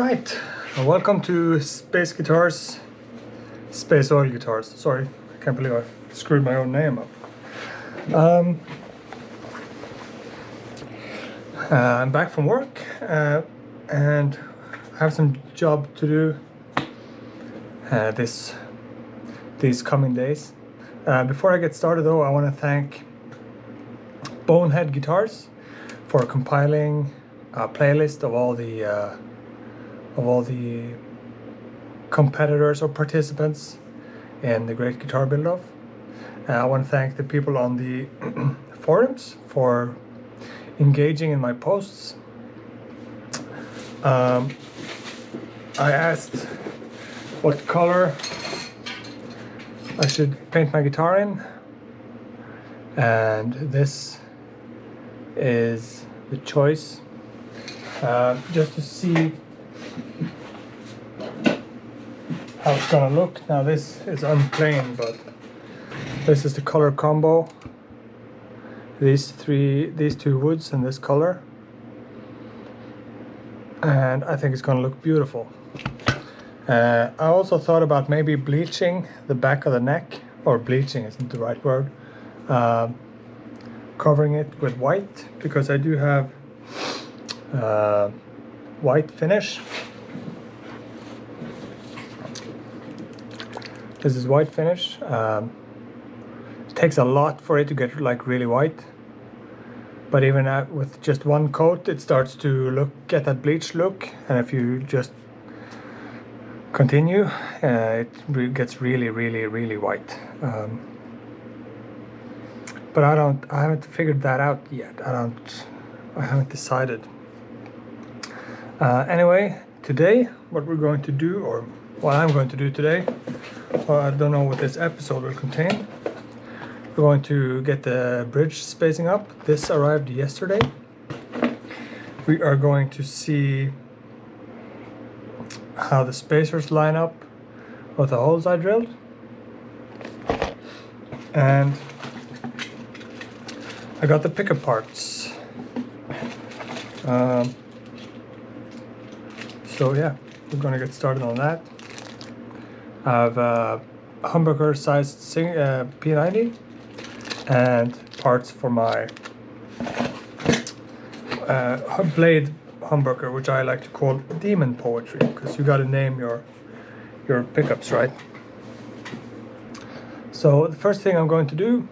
Alright, welcome to SpaceOil Guitars. Sorry, I can't believe I screwed my own name up. I'm back from work and I have some job to do these coming days. Before I get started though, I want to thank Bonehead Guitars for compiling a playlist of all the competitors or participants in the Great Guitar Build-Off. I want to thank the people on the forums for engaging in my posts. I asked what color I should paint my guitar in, and this is the choice. Just to see how it's gonna look. Now this is unplain, but this is the color combo. These two woods in this color, and I think it's gonna look beautiful. I also thought about maybe bleaching the back of the neck, or bleaching isn't the right word, covering it with white, because I do have white finish. This is white finish. It takes a lot for it to get like really white, but even with just one coat it starts to get that bleached look, and if you just continue it gets really white. But I haven't figured that out yet. I haven't decided. Anyway, today what we're going to do, or what I'm going to do today, I don't know what this episode will contain. We're going to get the bridge spacing up. This arrived yesterday. We are going to see how the spacers line up with the holes I drilled. And I got the pickup parts. So yeah, we're going to get started on that. I have a humbucker sized P90 and parts for my blade humbucker, which I like to call demon poetry, because you got to name your pickups right. So the first thing I'm going to do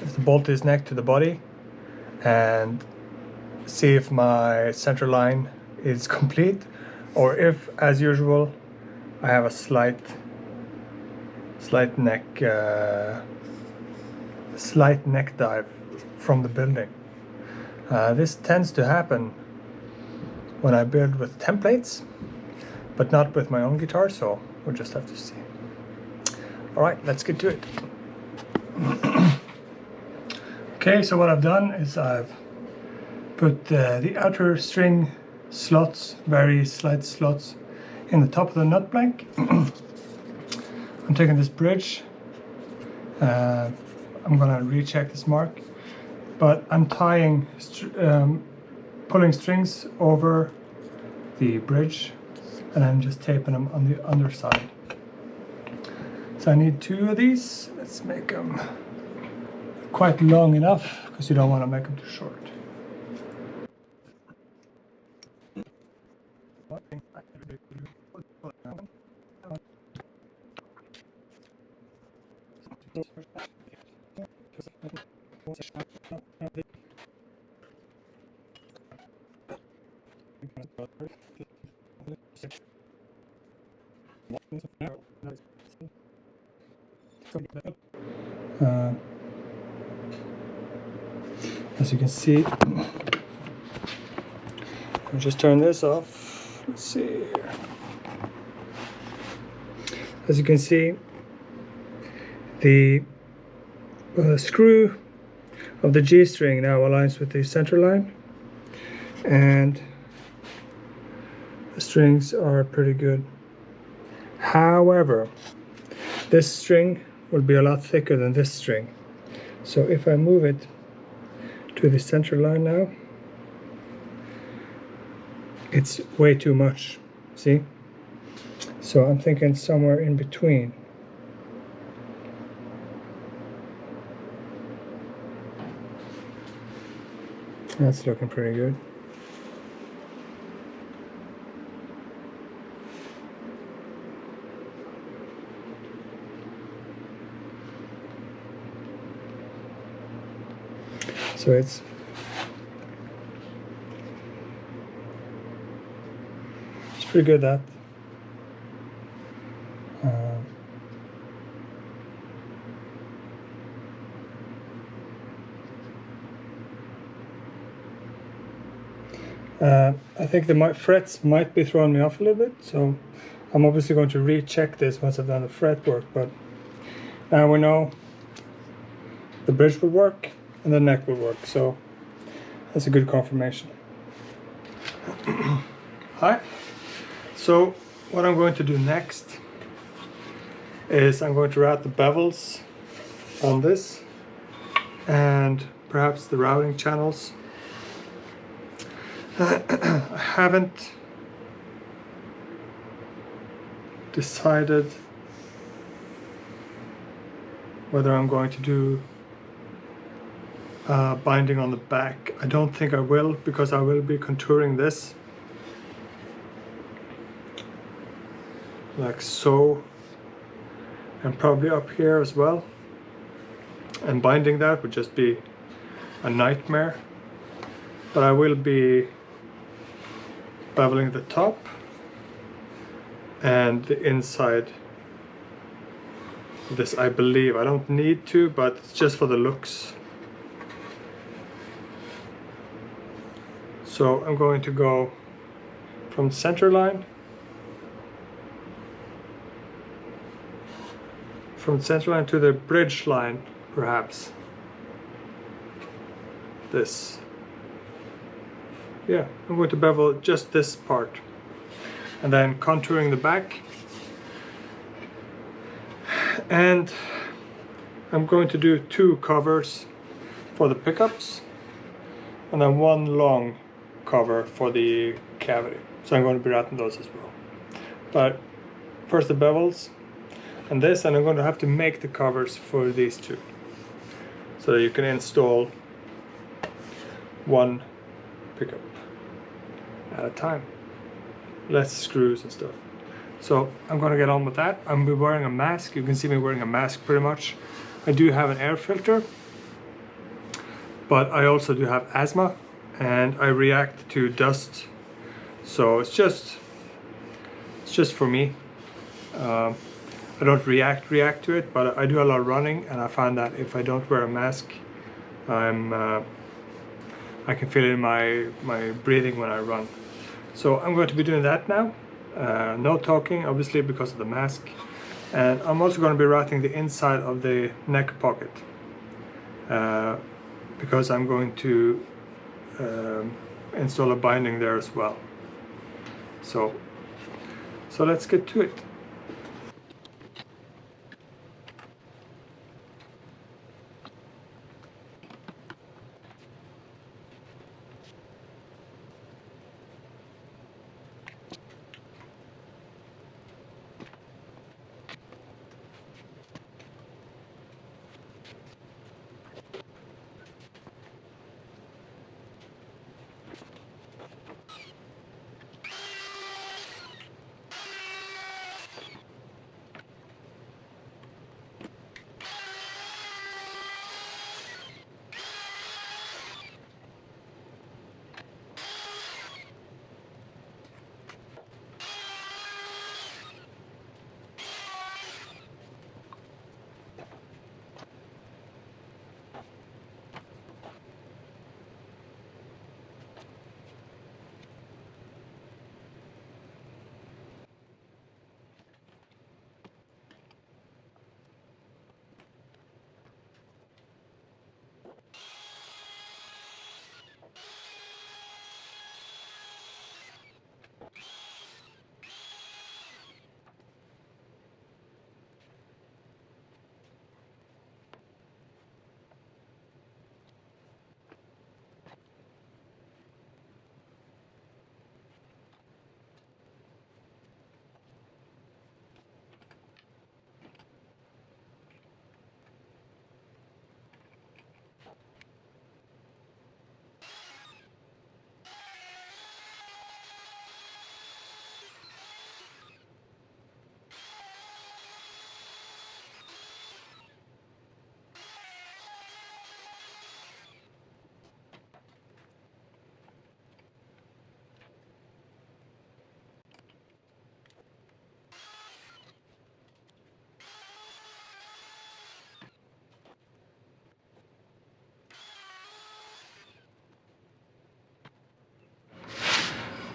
is to bolt this neck to the body and see if my center line is complete, or if, as usual, I have a slight neck dive from the building. This tends to happen when I build with templates, but not with my own guitar, so we'll just have to see. Alright, let's get to it. Okay, so what I've done is I've put the outer string slots, very slight slots, in the top of the nut blank. I'm taking this bridge. I'm gonna recheck this mark, but I'm tying, pulling strings over the bridge, and I'm just taping them on the underside. So I need 2 of these. Let's make them quite long enough, because you don't want to make them too short. As you can see, I'll just turn this off. Let's see here. As you can see, the screw of the G string now aligns with the center line, and the strings are pretty good. However, this string will be a lot thicker than this string, so if I move it to the center line now, it's way too much. see? So I'm thinking somewhere in between. That's looking pretty good. So it's pretty good, that. I think the frets might be throwing me off a little bit, so I'm obviously going to recheck this once I've done the fret work, but now we know the bridge will work and the neck will work, so that's a good confirmation. Hi. So what I'm going to do next is I'm going to route the bevels on this and perhaps the routing channels. I haven't decided whether I'm going to do binding on the back. I don't think I will, because I will be contouring this like so, and probably up here as well, and binding that would just be a nightmare. But I will be beveling the top and the inside of this, I believe. I don't need to, but it's just for the looks. So I'm going to go from center line, to the bridge line, perhaps. This. Yeah, I'm going to bevel just this part, and then contouring the back. And I'm going to do 2 covers for the pickups, and then 1 long cover for the cavity. So I'm going to be routing those as well. But first the bevels and this, and I'm going to have to make the covers for these 2, so that you can install 1 pickup at a time. Less screws and stuff. So I'm going to get on with that. I'm wearing a mask. You can see me wearing a mask pretty much. I do have an air filter, but I also do have asthma, and I react to dust. So it's just for me. I don't react to it, but I do a lot of running, and I find that if I don't wear a mask, I can feel it in my breathing when I run. So I'm going to be doing that now. No talking, obviously, because of the mask. And I'm also going to be routing the inside of the neck pocket, because I'm going to install a binding there as well. So let's get to it.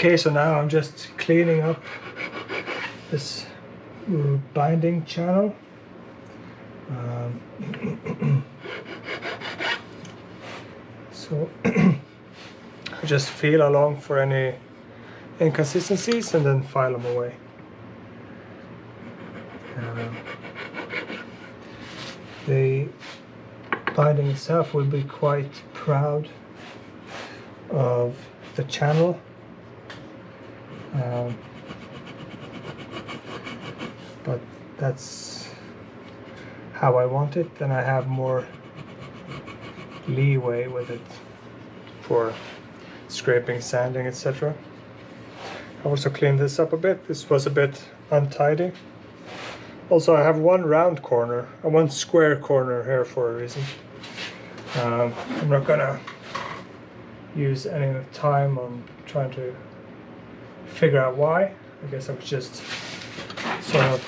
Okay, so now I'm just cleaning up this binding channel. So I just feel along for any inconsistencies and then file them away. The binding itself will be quite proud of the channel. But that's how I want it, then I have more leeway with it for scraping, sanding, etc. I also cleaned this up a bit. This was a bit untidy. Also, I have one round corner and one square corner here for a reason. I'm not gonna use any time on trying to figure out why. I guess I was just sort of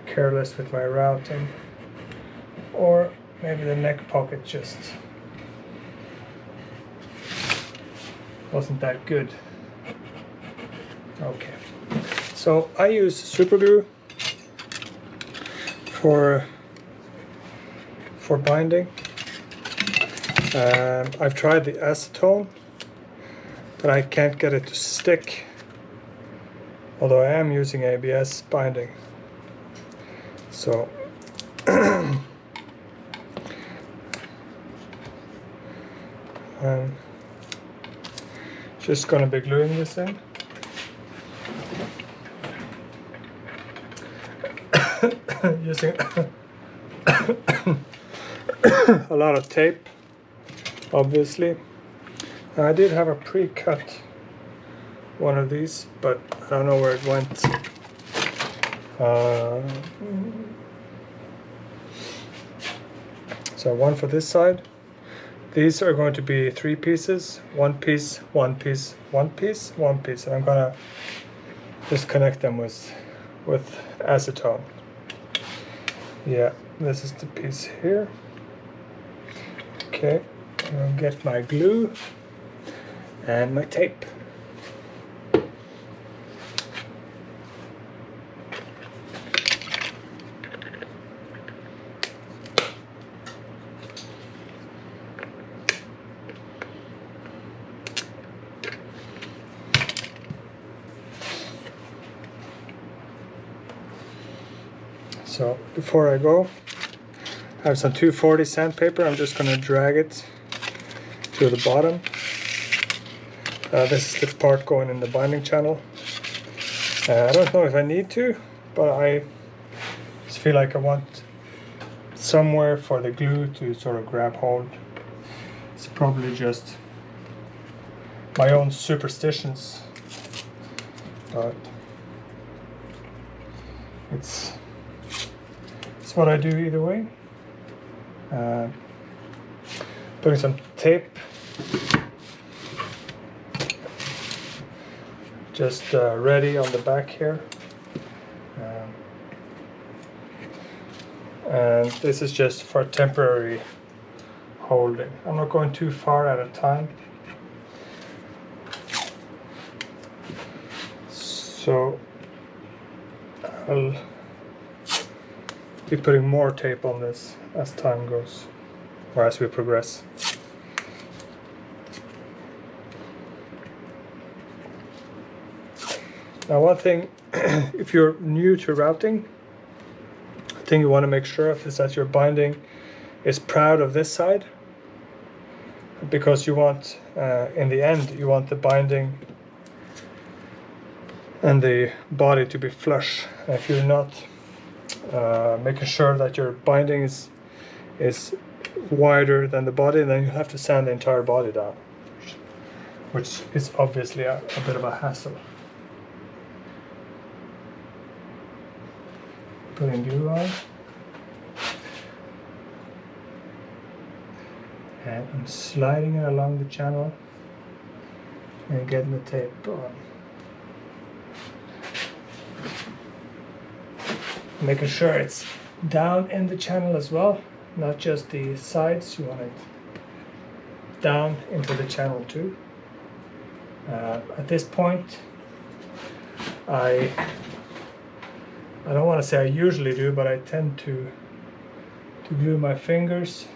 careless with my routing, or maybe the neck pocket just wasn't that good. Okay, so I use super glue for binding. I've tried the acetone, but I can't get it to stick, although I am using ABS binding. So I'm just going to be gluing this in. Using a lot of tape, obviously. I did have a pre-cut one of these, but I don't know where it went. So one for this side. These are going to be 3 pieces, 1 piece, 1 piece, 1 piece, 1 piece, and I'm gonna just connect them with acetone. Yeah, this is the piece here. Okay, I'll get my glue and my tape. So before I go, I have some 240 sandpaper. I'm just going to drag it to the bottom. This is the part going in the binding channel. I don't know if I need to, but I just feel like I want somewhere for the glue to sort of grab hold. It's probably just my own superstitions, but it's what I do either way. Putting some tape just ready on the back here, and this is just for temporary holding. I'm not going too far at a time, so I'll be putting more tape on this as time goes, or as we progress. Now, one thing, if you're new to routing, the thing you want to make sure of is that your binding is proud of this side, because you want, in the end, you want the binding and the body to be flush. And if you're not making sure that your binding is wider than the body, then you have to sand the entire body down, which is obviously a bit of a hassle. Putting glue on, and I'm sliding it along the channel and getting the tape on. Making sure it's down in the channel as well, not just the sides. You want it down into the channel too. At this point, I don't want to say I usually do, but I tend to glue my fingers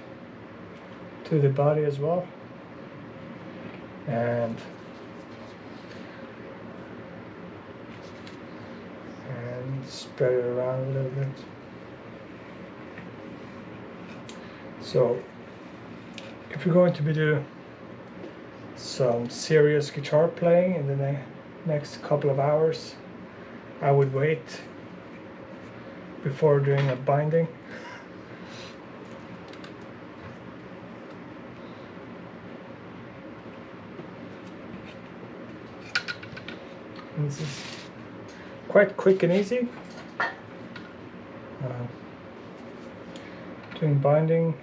to the body as well, and spread it around a little bit. So if you're going to be doing some serious guitar playing in the next couple of hours, I would wait before doing a binding. And this is quite quick and easy. Doing binding,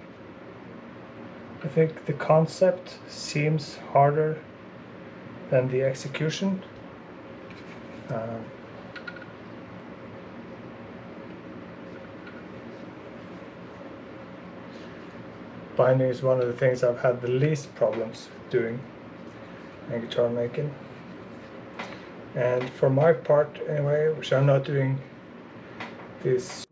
I think the concept seems harder than the execution. Binding is one of the things I've had the least problems doing in guitar making. And for my part anyway, which I'm not doing this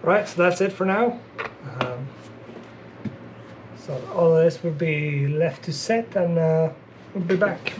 Right, so that's it for now. So all of this will be left to set, and we'll be back.